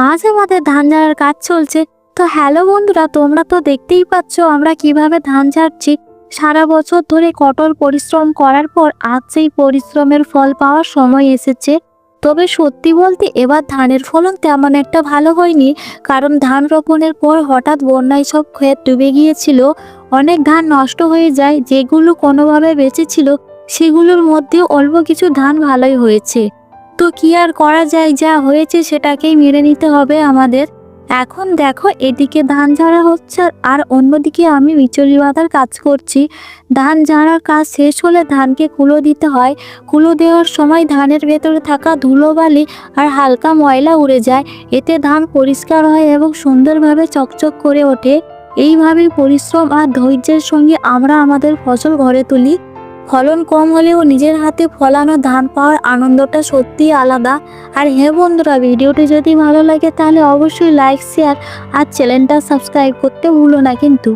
আজ আমাদের ধান ঝাড়ার কাজ চলছে। তো হ্যালো বন্ধুরা, তোমরা তো দেখতেই পাচ্ছ আমরা কিভাবে ধান ঝাড়ছি। সারা বছর ধরে কঠোর পরিশ্রম করার পর আজ সেই পরিশ্রমের ফল পাওয়ার সময় এসেছে। তবে সত্যি বলতে এবার ধানের ফলন তেমন একটা ভালো হয়নি, কারণ ধান রোপণের পর হঠাৎ বন্যায় সব ক্ষেত ডুবে গিয়েছিল। অনেক ধান নষ্ট হয়ে যায়, যেগুলো কোনোভাবে বেঁচেছিল সেগুলোর মধ্যে অল্প কিছু ধান ভালোই হয়েছে। তো কি আর করা যায়, যা হয়েছে সেটাকেই মেনে নিতে হবে আমাদের। এখন দেখো, এদিকে ধান ঝাড়া হচ্ছে আর অন্যদিকে আমি বিচুলি বাঁধার কাজ করছি। ধান ঝাড়ার কাজ শেষ হলে ধানকে কুলো দিতে হয়। কুলো দেওয়ার সময় ধানের ভেতরে থাকা ধুলোবালি আর হালকা ময়লা উড়ে যায়। এতে ধান পরিষ্কার হয় এবং সুন্দরভাবে চকচক করে ওঠে। এইভাবেই পরিশ্রম আর ধৈর্যের সঙ্গে আমরা আমাদের ফসল ঘরে তুলি। ফলন কম হলেও নিজের হাতে ফলানো ধান পাওয়ার আনন্দটা সত্যিই আলাদা। আর হ্যাঁ বন্ধুরা, ভিডিওটি যদি ভালো লাগে তাহলে অবশ্যই লাইক, শেয়ার আর চ্যানেলটা সাবস্ক্রাইব করতে ভুলো না কিন্তু।